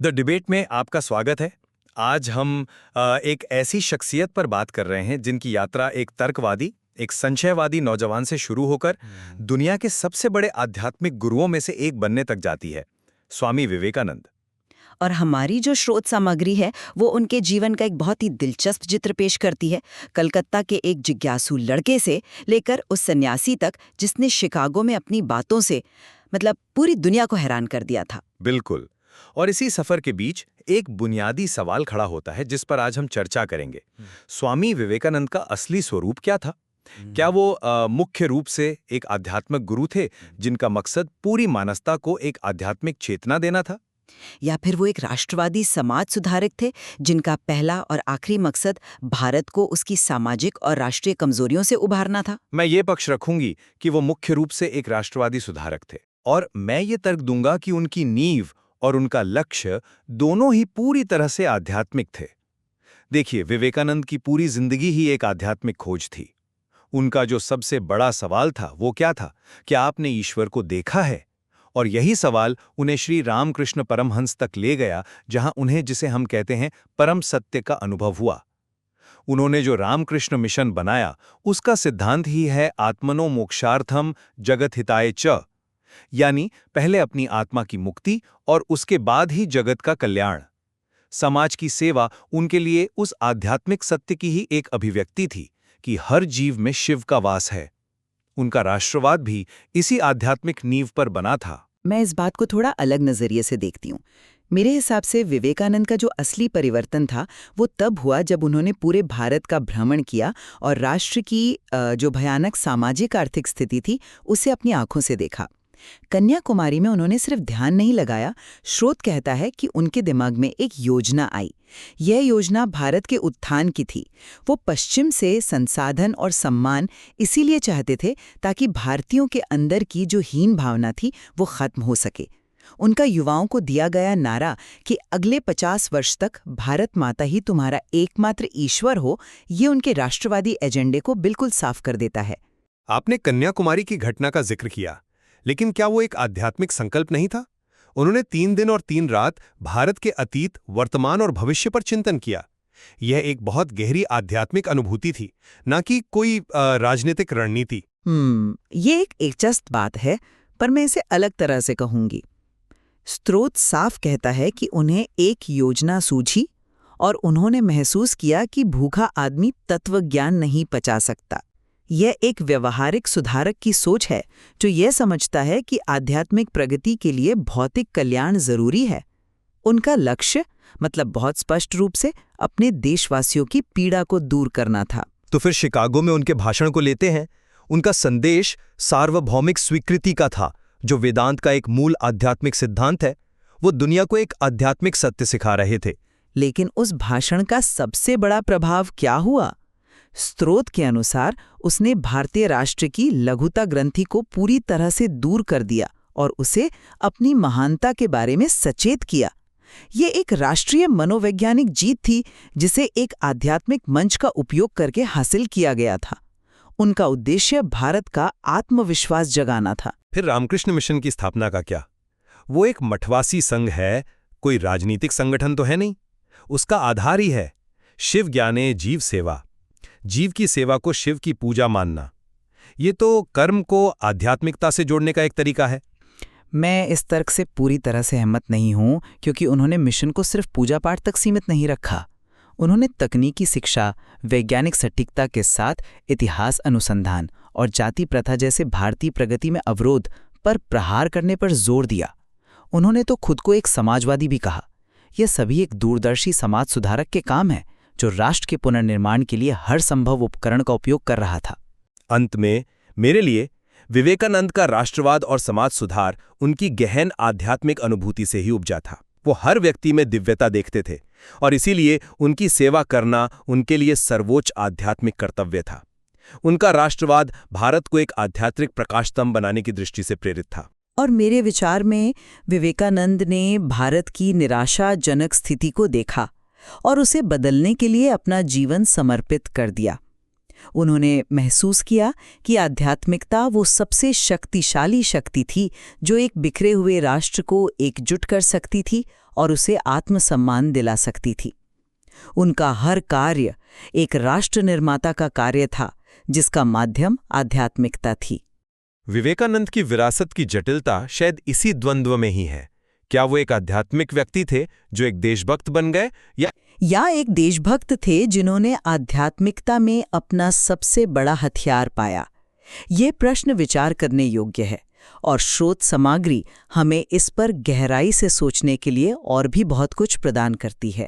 The debate में आपका स्वागत है। आज हम एक ऐसी शख्सियत पर बात कर रहे हैं जिनकी यात्रा एक तर्कवादी, एक संशयवादी नौजवान से शुरू होकर दुनिया के सबसे बड़े आध्यात्मिक गुरुओं में से एक बनने तक जाती है, स्वामी विवेकानंद। और हमारी जो स्रोत सामग्री है वो उनके जीवन का एक बहुत ही दिलचस्प चित्र पेश करती है। कलकत्ता के एक जिज्ञासु लड़के से लेकर उस सन्यासी तक जिसने शिकागो में अपनी बातों से पूरी दुनिया को हैरान कर दिया था। बिल्कुल। और इसी सफर के बीच एक बुनियादी सवाल खड़ा होता है जिस पर आज हम चर्चा करेंगे। स्वामी विवेकानंद का असली स्वरूप क्या था? क्या वो मुख्य रूप से एक आध्यात्मिक गुरु थे जिनका मकसद पूरी मानवता को एक आध्यात्मिक चेतना देना था, या फिर वो एक राष्ट्रवादी समाज सुधारक थे जिनका पहला और आखिरी मकसद भारत को उसकी सामाजिक और राष्ट्रीय कमजोरियों से उभारना था? मैं ये पक्ष रखूंगी कि वो मुख्य रूप से एक राष्ट्रवादी सुधारक थे, और मैं ये तर्क दूंगा कि उनकी नींव और उनका लक्ष्य दोनों ही पूरी तरह से आध्यात्मिक थे। देखिए, विवेकानंद की पूरी जिंदगी ही एक आध्यात्मिक खोज थी। उनका जो सबसे बड़ा सवाल था वो क्या था? क्या आपने ईश्वर को देखा है? और यही सवाल उन्हें श्री रामकृष्ण परमहंस तक ले गया, जहां उन्हें, जिसे हम कहते हैं, परम सत्य का अनुभव हुआ। उन्होंने जो रामकृष्ण मिशन बनाया उसका सिद्धांत ही है आत्मनो मोक्षार्थम जगत हिताय च, यानी पहले अपनी आत्मा की मुक्ति और उसके बाद ही जगत का कल्याण। समाज की सेवा उनके लिए उस आध्यात्मिक सत्य की ही एक अभिव्यक्ति थी कि हर जीव में शिव का वास है। उनका राष्ट्रवाद भी इसी आध्यात्मिक नींव पर बना था। मैं इस बात को थोड़ा अलग नजरिए से देखती हूँ। मेरे हिसाब से विवेकानंद का जो असली परिवर्तन था वो तब हुआ जब उन्होंने पूरे भारत का भ्रमण किया और राष्ट्र की जो भयानक सामाजिक आर्थिक स्थिति थी उसे अपनी आंखों से देखा। कन्याकुमारी में उन्होंने सिर्फ ध्यान नहीं लगाया, स्रोत कहता है कि उनके दिमाग में एक योजना आई। यह योजना भारत के उत्थान की थी। वो पश्चिम से संसाधन और सम्मान इसीलिए चाहते थे ताकि भारतीयों के अंदर की जो हीन भावना थी वो खत्म हो सके। उनका युवाओं को दिया गया नारा कि अगले 50 वर्ष तक भारत माता ही तुम्हारा एकमात्र ईश्वर हो, ये उनके राष्ट्रवादी एजेंडे को बिल्कुल साफ कर देता है। आपने कन्याकुमारी की घटना का जिक्र किया, लेकिन क्या वो एक आध्यात्मिक संकल्प नहीं था? उन्होंने 3 दिन और 3 रात भारत के अतीत, वर्तमान और भविष्य पर चिंतन किया। यह एक बहुत गहरी आध्यात्मिक अनुभूति थी, न कि कोई राजनीतिक रणनीति। ये एक दिलचस्प बात है, पर मैं इसे अलग तरह से कहूंगी। स्रोत साफ कहता है कि उन्हें एक योजना सूझी और उन्होंने महसूस किया कि भूखा आदमी तत्वज्ञान नहीं पचा सकता। यह एक व्यवहारिक सुधारक की सोच है जो यह समझता है कि आध्यात्मिक प्रगति के लिए भौतिक कल्याण जरूरी है। उनका लक्ष्य बहुत स्पष्ट रूप से अपने देशवासियों की पीड़ा को दूर करना था। तो फिर शिकागो में उनके भाषण को लेते हैं। उनका संदेश सार्वभौमिक स्वीकृति का था, जो वेदांत का एक मूल आध्यात्मिक सिद्धांत है। वो दुनिया को एक आध्यात्मिक सत्य सिखा रहे थे। लेकिन उस भाषण का सबसे बड़ा प्रभाव क्या हुआ? स्रोत के अनुसार उसने भारतीय राष्ट्र की लघुता ग्रंथि को पूरी तरह से दूर कर दिया और उसे अपनी महानता के बारे में सचेत किया। ये एक राष्ट्रीय मनोवैज्ञानिक जीत थी जिसे एक आध्यात्मिक मंच का उपयोग करके हासिल किया गया था। उनका उद्देश्य भारत का आत्मविश्वास जगाना था। फिर रामकृष्ण मिशन की स्थापना का क्या? वो एक मठवासी संघ है, कोई राजनीतिक संगठन तो है नहीं। उसका आधार ही है शिव ज्ञाने जीव सेवा, जीव की सेवा को शिव की पूजा मानना। ये तो कर्म को आध्यात्मिकता से जोड़ने का एक तरीका है। मैं इस तर्क से पूरी तरह से सहमत नहीं हूं, क्योंकि उन्होंने मिशन को सिर्फ पूजा पाठ तक सीमित नहीं रखा। उन्होंने तकनीकी शिक्षा, वैज्ञानिक सटीकता के साथ इतिहास अनुसंधान और जाति प्रथा जैसे भारतीय प्रगति में अवरोध पर प्रहार करने पर जोर दिया। उन्होंने तो खुद को एक समाजवादी भी कहा। यह सभी एक दूरदर्शी समाज सुधारक के काम है जो राष्ट्र के पुनर्निर्माण के लिए हर संभव उपकरण का उपयोग कर रहा था। अंत में मेरे लिए विवेकानंद का राष्ट्रवाद और समाज सुधार उनकी गहन आध्यात्मिक अनुभूति से ही उपजा था। वो हर व्यक्ति में दिव्यता देखते थे और इसीलिए उनकी सेवा करना उनके लिए सर्वोच्च आध्यात्मिक कर्तव्य था। उनका राष्ट्रवाद भारत को एक आध्यात्मिक प्रकाशस्तंभ बनाने की दृष्टि से प्रेरित था। और मेरे विचार में विवेकानंद ने भारत की निराशाजनक स्थिति को देखा और उसे बदलने के लिए अपना जीवन समर्पित कर दिया। उन्होंने महसूस किया कि आध्यात्मिकता वो सबसे शक्तिशाली शक्ति थी जो एक बिखरे हुए राष्ट्र को एकजुट कर सकती थी और उसे आत्मसम्मान दिला सकती थी। उनका हर कार्य एक राष्ट्र निर्माता का कार्य था, जिसका माध्यम आध्यात्मिकता थी। विवेकानंद की विरासत की जटिलता शायद इसी द्वंद्व में ही है। क्या वो एक आध्यात्मिक व्यक्ति थे जो एक देशभक्त बन गए, या एक देशभक्त थे जिन्होंने आध्यात्मिकता में अपना सबसे बड़ा हथियार पाया? ये प्रश्न विचार करने योग्य है, और शोध सामग्री हमें इस पर गहराई से सोचने के लिए और भी बहुत कुछ प्रदान करती है।